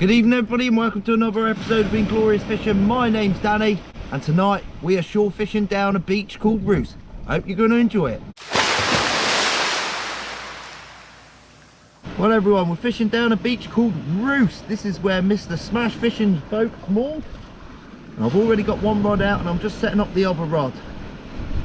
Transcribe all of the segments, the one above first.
Good evening everybody and welcome to another episode of Inglorious Fishing. My name's Danny and tonight we are shore fishing down a beach called Roost. I hope you're going to enjoy it. Well everyone, we're fishing down a beach called Roost. This is where Mr. Smash Fishing's boat's moored. I've already got one rod out and I'm just setting up the other rod.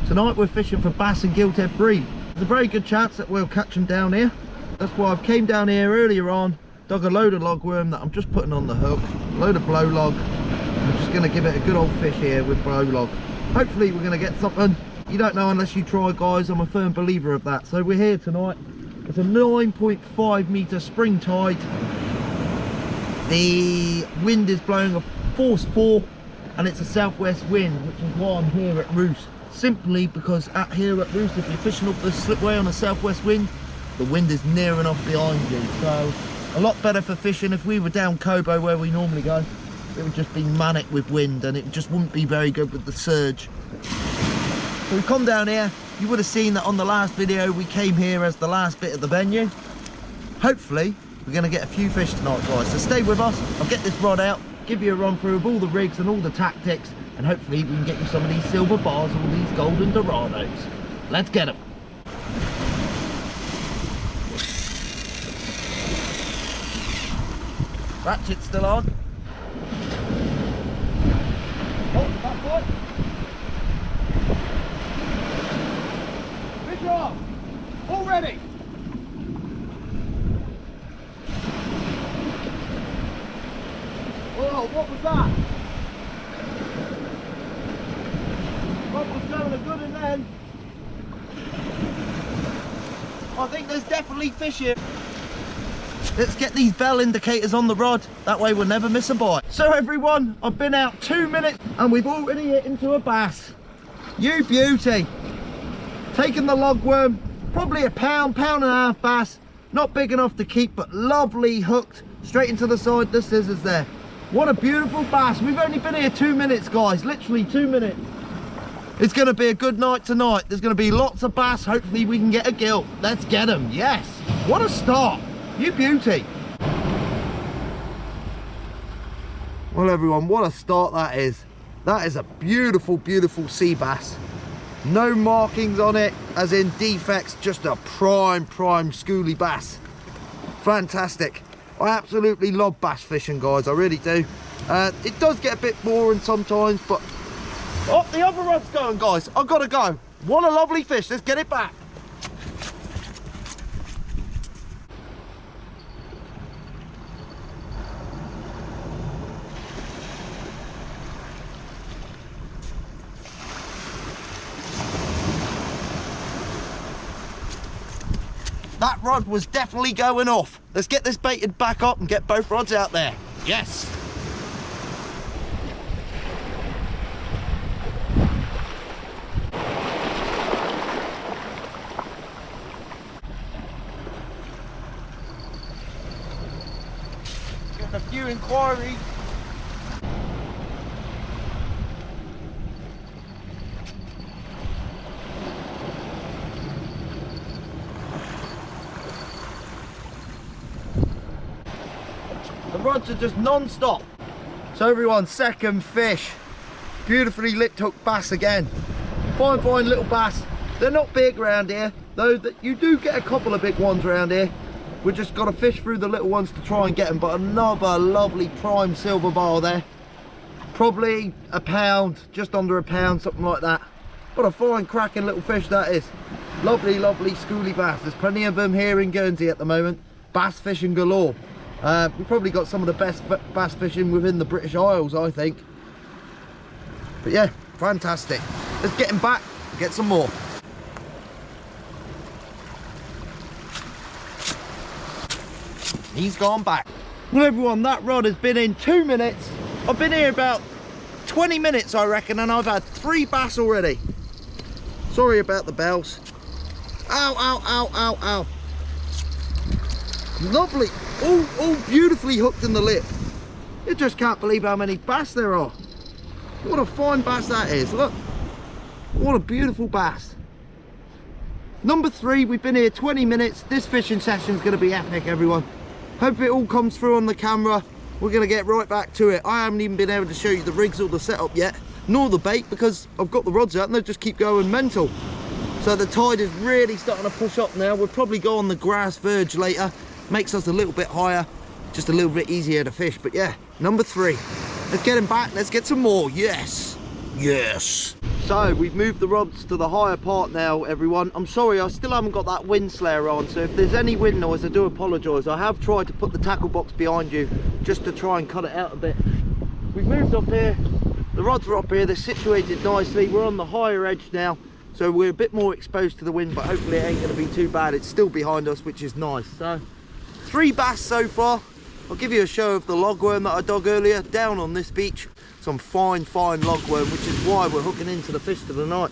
Tonight we're fishing for bass and gilthead bream. There's a very good chance that we'll catch them down here. That's why I've came down here earlier on, dug a load of LugWorm that I'm just putting on the hook, a load of blow log. I'm just going to give it a good old fish here with blow log. Hopefully we're going to get something. You don't know unless you try, guys. I'm a firm believer of that. So we're here tonight. It's a 9.5 metre spring tide. The wind is blowing a force 4 and it's a southwest wind, which is why I'm here at Roost. Simply because here at Roost, if you're fishing up the slipway on a southwest wind, the wind is near enough behind you. So a lot better for fishing. If we were down Cobo where we normally go, it would just be manic with wind and it just wouldn't be very good with the surge. So we come down here. You would have seen that on the last video we came here as the last bit of the venue. Hopefully we're going to get a few fish tonight, guys, so stay with us. I'll get this rod out, give you a run through of all the rigs and all the tactics, and hopefully we can get you some of these silver bars, all these golden dorados. Let's get them. Ratchet's still on. Oh, that boy. Fish off. Already. Oh, what was that? Rod was going a good and then. I think there's definitely fish here. Let's get these bell indicators on the rod, that way we'll never miss a bite. So everyone, I've been out 2 minutes and we've already hit into a bass. You beauty. Taking the LugWorm, probably a pound and a half bass. Not big enough to keep, but lovely hooked straight into the side, the scissors there. What a beautiful bass. We've only been here 2 minutes, guys, literally 2 minutes. It's gonna be a good night tonight. There's gonna be lots of bass. Hopefully we can get a gilt. Let's get them, yes. What a start. You beauty. Well everyone, what a start that is. That is a beautiful, beautiful sea bass. No markings on it, as in defects, just a prime schooly bass. Fantastic. I absolutely love bass fishing, guys, I really do. It does get a bit boring sometimes, but... Oh, the other rod's going, guys. I've got to go. What a lovely fish. Let's get it back. That rod was definitely going off. Let's get this baited back up and get both rods out there. Yes. Getting a few inquiries. The rods are just non-stop. So everyone, second fish. Beautifully lipped hook bass again. Fine little bass. They're not big around here, though you do get a couple of big ones around here. We've just got to fish through the little ones to try and get them, but another lovely prime silver bar there. Probably a pound, just under a pound, something like that. What a fine cracking little fish that is. Lovely schooly bass. There's plenty of them here in Guernsey at the moment. Bass fishing galore. We've probably got some of the best bass fishing within the British Isles, I think. But yeah, fantastic. Let's get him back, get some more. He's gone back. Well everyone, that rod has been in 2 minutes. I've been here about 20 minutes I reckon, and I've had 3 bass already. Sorry about the bells. Ow, ow, ow, ow, ow. Lovely, all beautifully hooked in the lip. You just can't believe how many bass there are. What a fine bass that is, look. What a beautiful bass. Number 3, we've been here 20 minutes. This fishing session is going to be epic, everyone. Hope it all comes through on the camera. we're going to get right back to it. I haven't even been able to show you the rigs or the setup yet, nor the bait, because I've got the rods out and they just keep going mental. So the tide is really starting to push up now. We'll probably go on the grass verge later. Makes us a little bit higher, just a little bit easier to fish. But yeah, number 3. Let's get him back. Let's get some more. Yes. Yes. So we've moved the rods to the higher part now, everyone. I'm sorry, I still haven't got that wind slayer on, so if there's any wind noise, I do apologise. I have tried to put the tackle box behind you just to try and cut it out a bit. We've moved up here. The rods are up here. They're situated nicely. We're on the higher edge now, so we're a bit more exposed to the wind, but hopefully it ain't going to be too bad. It's still behind us, which is nice. So 3 bass so far. I'll give you a show of the lugworm that I dug earlier down on this beach. Some fine lugworm, which is why we're hooking into the fish for the night.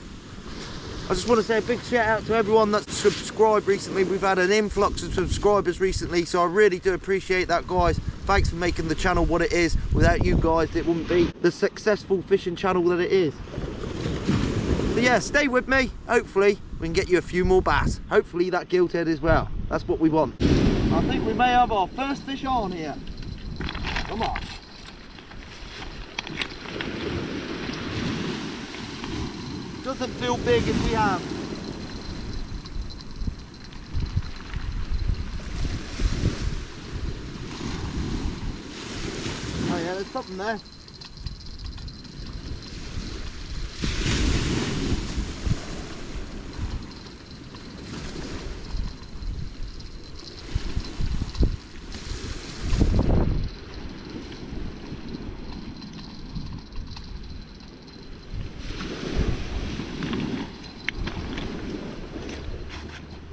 I just want to say a big shout out to everyone that's subscribed recently. We've had an influx of subscribers recently, so I really do appreciate that, guys. Thanks for making the channel what it is. Without you guys, it wouldn't be the successful fishing channel that it is. But yeah, stay with me. Hopefully we can get you a few more bass. Hopefully that gilt head as well. That's what we want. I think we may have our first fish on here. Come on. Doesn't feel big if we have. Oh yeah, there's something there.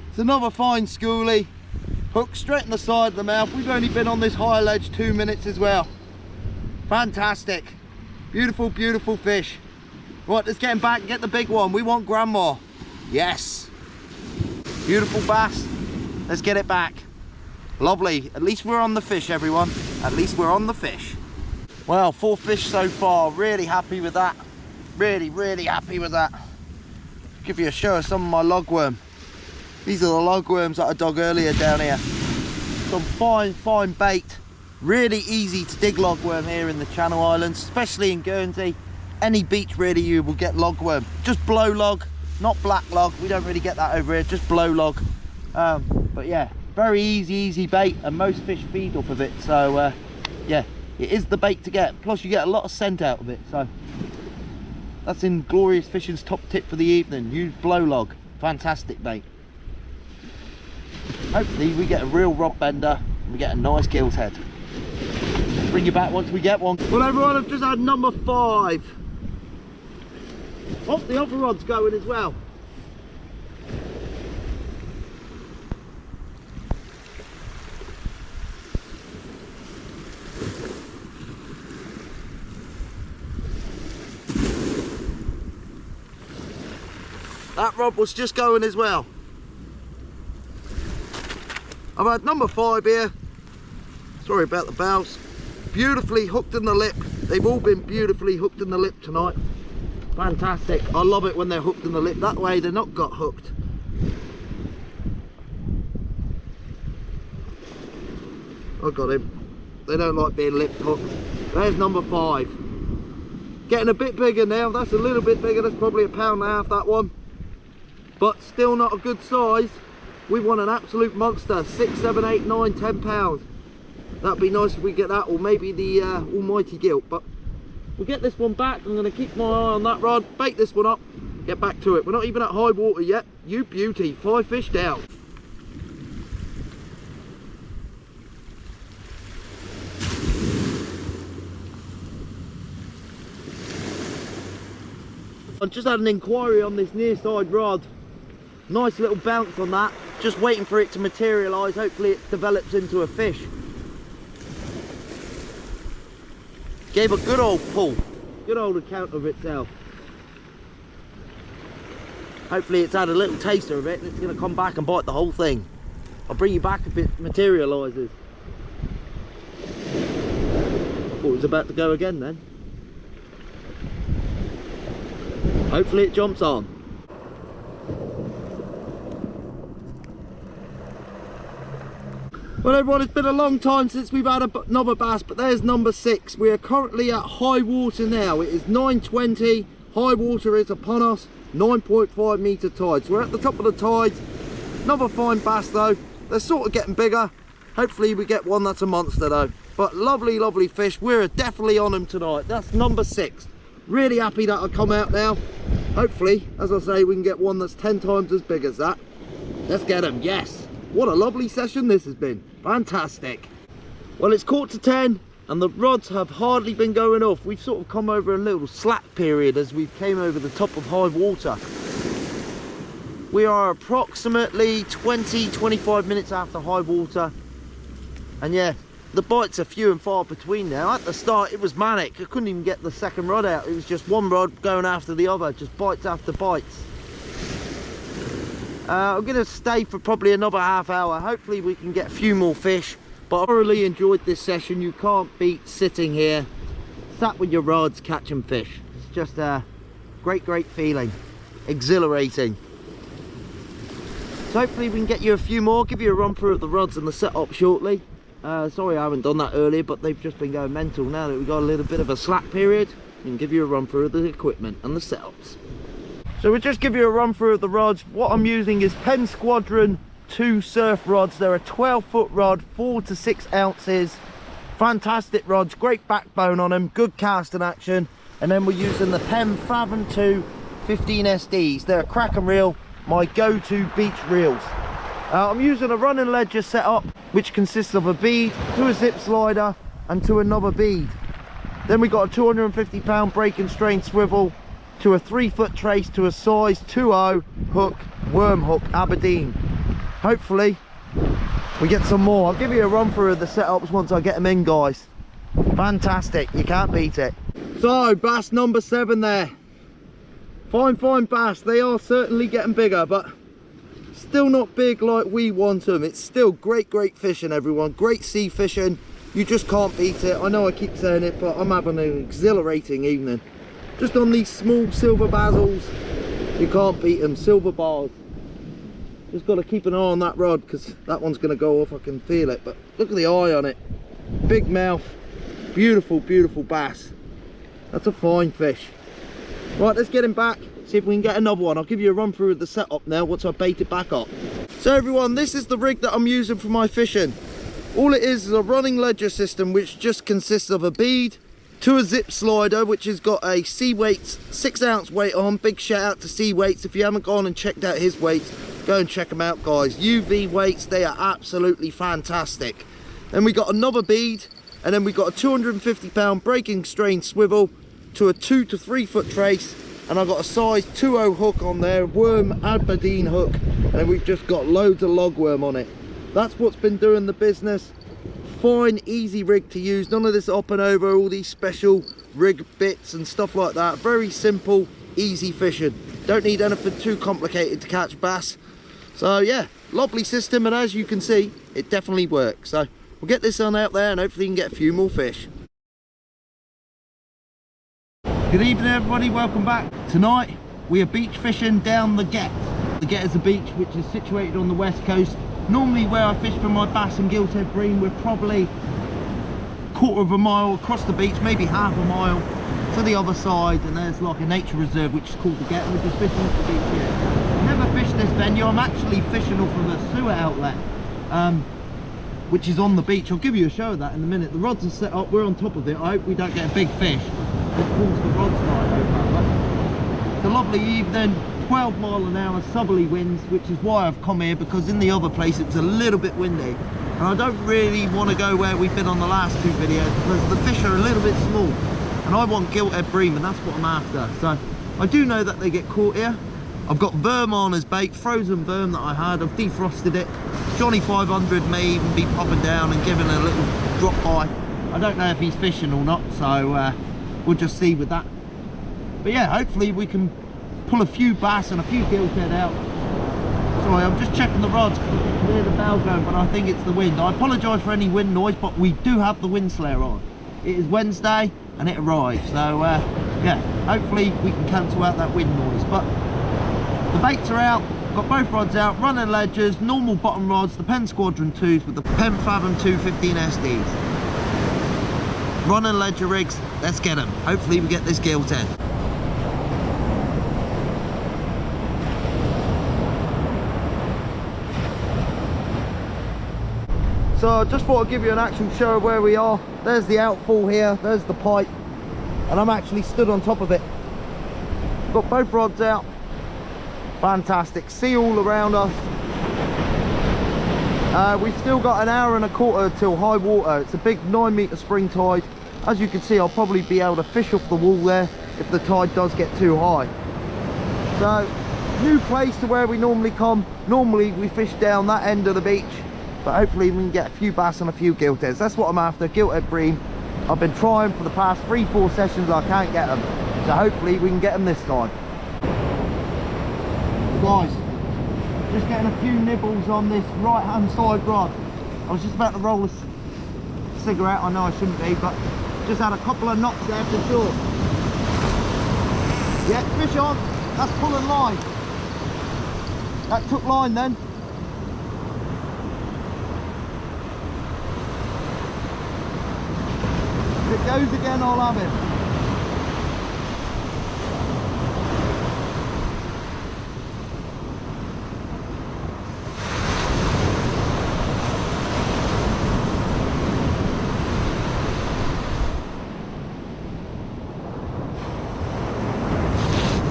It's another fine schoolie, hooked straight in the side of the mouth. We've only been on this higher ledge 2 minutes as well. Fantastic, beautiful fish. Right, let's get him back and get the big one. We want grandma. Yes, beautiful bass. Let's get it back. Lovely. At least we're on the fish, everyone. At least we're on the fish. Well, 4 fish so far. Really happy with that. Really happy with that. Give you a show of some of my lugworm. These are the lugworms that I dug earlier down here. Some fine bait. Really easy to dig lugworm here in the Channel Islands, especially in Guernsey. Any beach really you will get lugworm. Just blow lug, not black lug. We don't really get that over here, just blow lug. But yeah, very easy bait, and most fish feed off of it. So yeah, it is the bait to get. Plus you get a lot of scent out of it. So that's Inglorious Fishing's top tip for the evening. Use blow lug. Fantastic bait. Hopefully we get a real rod bender and we get a nice gilt head. Bring you back once we get one. Well everyone, I've just had number 5. Oh, the other rod's going as well. That rod was just going as well. I've had number 5 here. Sorry about the bows. Beautifully hooked in the lip. They've all been beautifully hooked in the lip tonight. Fantastic. I love it when they're hooked in the lip. That way they're not got hooked. I got him. They don't like being lip hooked. There's number 5. Getting a bit bigger now. That's a little bit bigger. That's probably £1.5 pounds, that one. But still not a good size. We want an absolute monster. 6, 7, 8, 9, 10 pounds. That'd be nice if we get that, or maybe the almighty gilt. But we'll get this one back. I'm going to keep my eye on that rod, bait this one up, get back to it. We're not even at high water yet. You beauty. 5 fish down. I just had an inquiry on this near side rod. Nice little bounce on that. Just waiting for it to materialise. Hopefully it develops into a fish. Gave a good old pull. Good old account of itself. Hopefully it's had a little taster of it and it's going to come back and bite the whole thing. I'll bring you back if it materialises. Oh, it was about to go again then. Hopefully it jumps on. Well everyone, it's been a long time since we've had another bass, but there's number 6. We are currently at high water now. It is 9:20, high water is upon us, 9.5 metre tide. So we're at the top of the tide. Another fine bass though. They're sort of getting bigger. Hopefully we get one that's a monster though. But lovely, lovely fish. We're definitely on them tonight. That's number 6. Really happy that I come out now. Hopefully, as I say, we can get one that's 10 times as big as that. Let's get them, yes. What a lovely session this has been. Fantastic. Well, it's 9:45 and the rods have hardly been going off. We've sort of come over a little slack period as we came over the top of high water. We are approximately 20-25 minutes after high water. And yeah, the bites are few and far between now. At the start it was manic. I couldn't even get the second rod out. It was just one rod going after the other, just bites after bites. I'm going to stay for probably another half hour. Hopefully we can get a few more fish. But I thoroughly enjoyed this session. You can't beat sitting here, sat with your rods, catching fish. It's just a great feeling. Exhilarating. So hopefully we can get you a few more. Give you a run through of the rods and the setup shortly. Sorry I haven't done that earlier, but they've just been going mental. Now that we've got a little bit of a slack period, we can give you a run through of the equipment and the setups. So we'll just give you a run through of the rods. What I'm using is Penn Squadron 2 surf rods. They're a 12-foot rod, 4 to 6 ounces. Fantastic rods, great backbone on them, good casting action. And then we're using the Penn Fathom 2 15 SDs. They're a crack and reel, my go-to beach reels. I'm using a running ledger setup, which consists of a bead, to a zip slider, and to another bead. Then we got a 250 pound break and strain swivel, to a 3-foot trace, to a size 2.0 hook, worm hook, Aberdeen. Hopefully we get some more. I'll give you a run through of the setups once I get them in, guys. Fantastic, you can't beat it. So bass number 7 there. Fine bass. They are certainly getting bigger, but still not big like we want them. It's still great fishing, everyone. Great sea fishing. You just can't beat it. I know I keep saying it, but I'm having an exhilarating evening. Just on these small silver basils, you can't beat them. Silver bars. Just got to keep an eye on that rod, because that one's going to go off. I can feel it. But look at the eye on it. Big mouth. Beautiful bass. That's a fine fish. Right, let's get him back, see if we can get another one. I'll give you a run through of the setup now once I bait it back up. So everyone, this is the rig that I'm using for my fishing. All it is a running ledger system, which just consists of a bead, to a zip slider, which has got a Sea Weights 6 ounce weight on. Big shout out to Sea Weights. If you haven't gone and checked out his weights, go and check them out, guys. UV weights, they are absolutely fantastic. Then we got another bead, and then we got a 250 pound breaking strain swivel, to a 2 to 3 foot trace, and I've got a size 2.0 hook on there, worm Aberdeen hook, and then we've just got loads of LugWorm on it. That's what's been doing the business. Fine, easy rig to use. None of this up and over, all these special rig bits and stuff like that. Very simple, easy fishing. Don't need anything too complicated to catch bass. So yeah, lovely system, and as you can see, it definitely works. So we'll get this on out there and hopefully you can get a few more fish. Good evening everybody, welcome back. Tonight we are beach fishing down the Get. The Get is a beach which is situated on the west coast. Normally where I fish for my bass and gilthead bream, we're probably a quarter of a mile across the beach, maybe half a mile to the other side, and there's like a nature reserve which is called the Get, and we're just fishing off the beach here. I've never fished this venue. I'm actually fishing off of a sewer outlet, which is on the beach. I'll give you a show of that in a minute. The rods are set up, we're on top of it. I hope we don't get a big fish that pulls the rods right over. But it's a lovely evening, 12 mile an hour southerly winds, which is why I've come here, because in the other place it was a little bit windy, and I don't really want to go where we've been on the last 2 videos, because the fish are a little bit small and I want gilthead bream, and that's what I'm after. So I do know that they get caught here. I've got Verm on as bait, frozen Verm that I had. I've defrosted it. Johnny 500 may even be popping down and giving a little drop by. I don't know if he's fishing or not, so we'll just see with that. But yeah, hopefully we can pull a few bass and a few gilthead out. Sorry, I'm just checking the rods because I can hear the bell going, but I think it's the wind. I apologise for any wind noise, but we do have the wind slayer on. It is Wednesday and it arrives, so yeah, hopefully we can cancel out that wind noise. But the baits are out, Got both rods out, running ledgers, normal bottom rods, the Penn Squadron 2s with the Penn Fathom 215 SDs. Running ledger rigs, let's get them. Hopefully we get this gilt end. So I just thought I'd give you an actual show of where we are. There's the outfall here, there's the pipe, and I'm actually stood on top of it. Got both rods out. Fantastic, sea all around us. We've still got an hour and a quarter till high water. It's a big 9-metre spring tide. As you can see, I'll probably be able to fish off the wall there if the tide does get too high. So, new place to where we normally come. Normally we fish down that end of the beach, but hopefully we can get a few bass and a few giltheads. That's what I'm after, gilthead bream. I've been trying for the past 3-4 sessions, I can't get them. So hopefully we can get them this time. Guys, just getting a few nibbles on this right hand side rod. I was just about to roll a cigarette, I know I shouldn't be, but just had a couple of knocks there for sure. Yeah, fish on, that's pulling line. That took line then. If it goes again, I'll have it.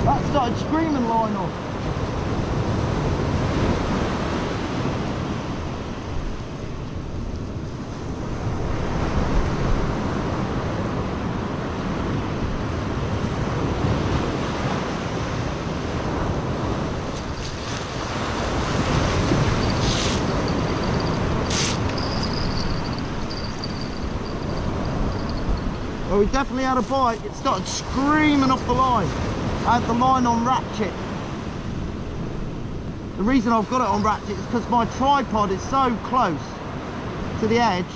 That started screaming line off. Well, we definitely had a bite. It started screaming off the line. I had the line on ratchet. The reason I've got it on ratchet is because my tripod is so close to the edge.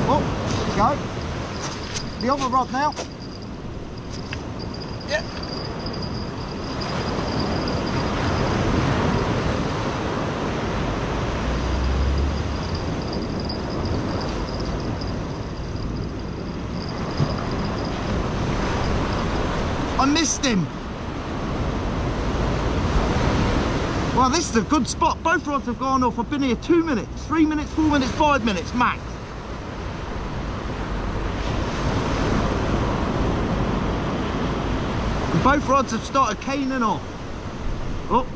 Oh, there we go. The other rod now. Yeah. I missed him. Well, this is a good spot. Both rods have gone off. I've been here 2 minutes, 3 minutes, 4 minutes, 5 minutes max. And both rods have started caning off. Oh.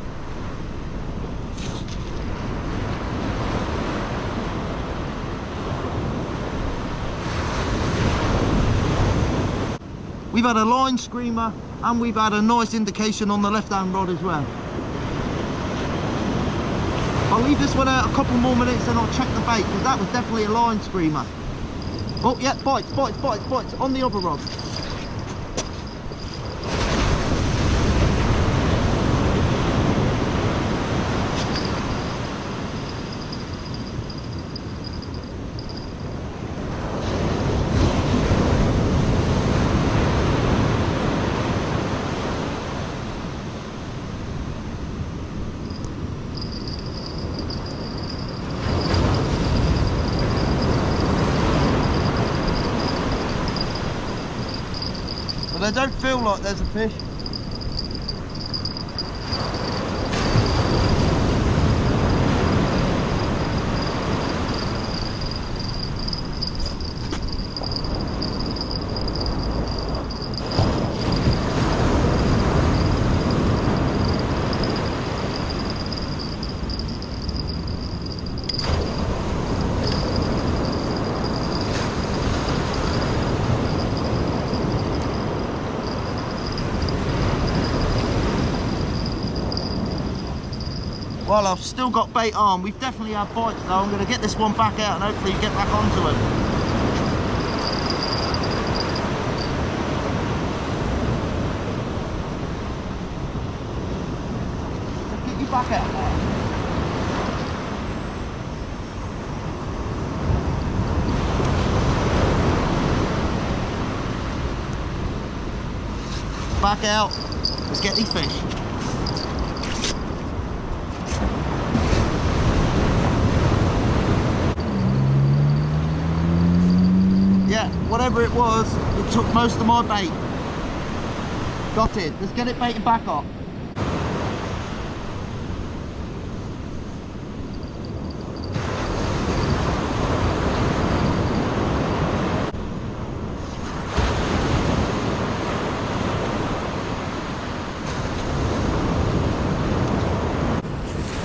We've had a line screamer and we've had a nice indication on the left hand rod as well. I'll leave this one out a couple more minutes and I'll check the bait, because that was definitely a line screamer. Oh yeah, bites, bites, bites, bites on the other rod. But I don't feel like there's a fish. Well, I've still got bait on. We've definitely had bites though. I'm going to get this one back out and hopefully get back onto it. Get you back out there. Back out. Let's get these fish. yeah, whatever it was, it took most of my bait. Got it. Let's get it baited back up.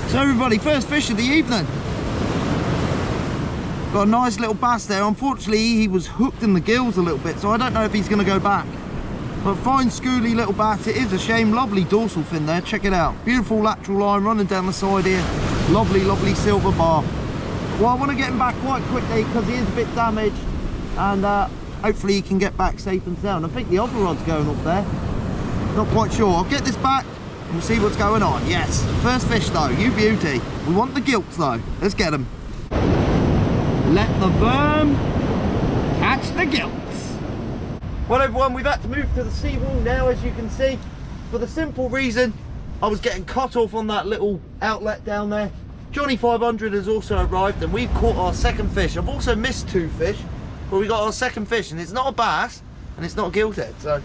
So everybody, first fish of the evening. Got a nice little bass there. Unfortunately, he was hooked in the gills a little bit, so I don't know if he's going to go back. But fine, schooly little bass. It is a shame. Lovely dorsal fin there. Check it out. Beautiful lateral line running down the side here. Lovely, lovely silver bar. Well, I want to get him back quite quickly because he is a bit damaged, and hopefully he can get back safe and sound. I think the other rod's going up there. Not quite sure. I'll get this back and we'll see what's going on. Yes, first fish though. You beauty. We want the gilts though. Let's get them. Let the Verm catch the gilts. Well everyone, we've had to move to the seawall now, as you can see, for the simple reason I was getting cut off on that little outlet down there. Johnny 500 has also arrived and we've caught our second fish. I've also missed 2 fish, but we got our second fish, and it's not a bass and it's not a gilthead, so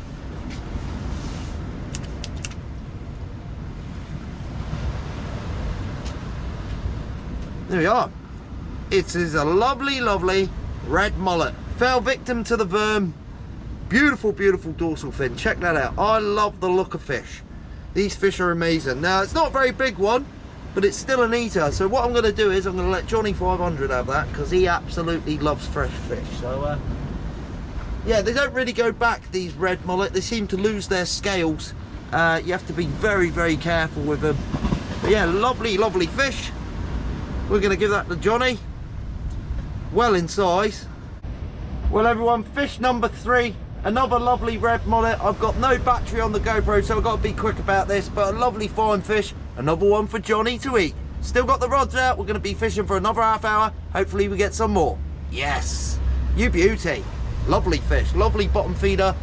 there we are. It is a lovely, lovely red mullet. Fell victim to the Verm. Beautiful, beautiful dorsal fin. Check that out. I love the look of fish. These fish are amazing. Now, it's not a very big one, but it's still an eater. So what I'm going to do is I'm going to let Johnny 500 have that, because he absolutely loves fresh fish. So, yeah, they don't really go back, these red mullet. They seem to lose their scales. You have to be very, very careful with them. But yeah, lovely, lovely fish. We're going to give that to Johnny. Well in size. Well everyone, fish number 3, another lovely red mullet. I've got no battery on the GoPro, so I've got to be quick about this, but a lovely fine fish. Another one for Johnny to eat. Still got the rods out. We're going to be fishing for another half hour. Hopefully we get some more. Yes, you beauty. Lovely fish, lovely bottom feeder.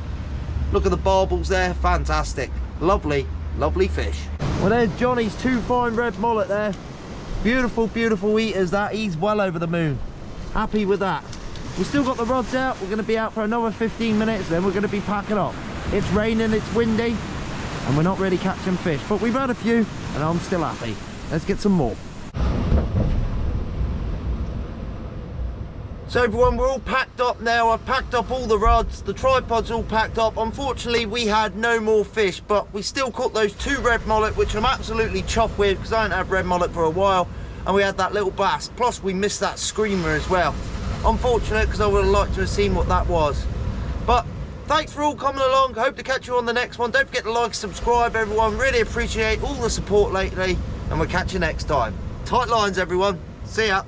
Look at the barbels there, fantastic. Lovely, lovely fish. Well, there's Johnny's 2 fine red mullet there. Beautiful, beautiful eaters that. He's well over the moon. Happy with that. We've still got the rods out. We're going to be out for another 15 minutes, then we're going to be packing up. It's raining, it's windy, and we're not really catching fish, but we've had a few and I'm still happy. Let's get some more. So everyone, we're all packed up now. I've packed up all the rods, the tripod's all packed up. Unfortunately, we had no more fish, but we still caught those 2 red mullet, which I'm absolutely chuffed with because I haven't had red mullet for a while. And we had that little bass, plus we missed that screamer as well. Unfortunate, because I would have liked to have seen what that was. But thanks for all coming along. Hope to catch you on the next one. Don't forget to like, subscribe everyone. Really appreciate all the support lately, and we'll catch you next time. Tight lines everyone. See ya.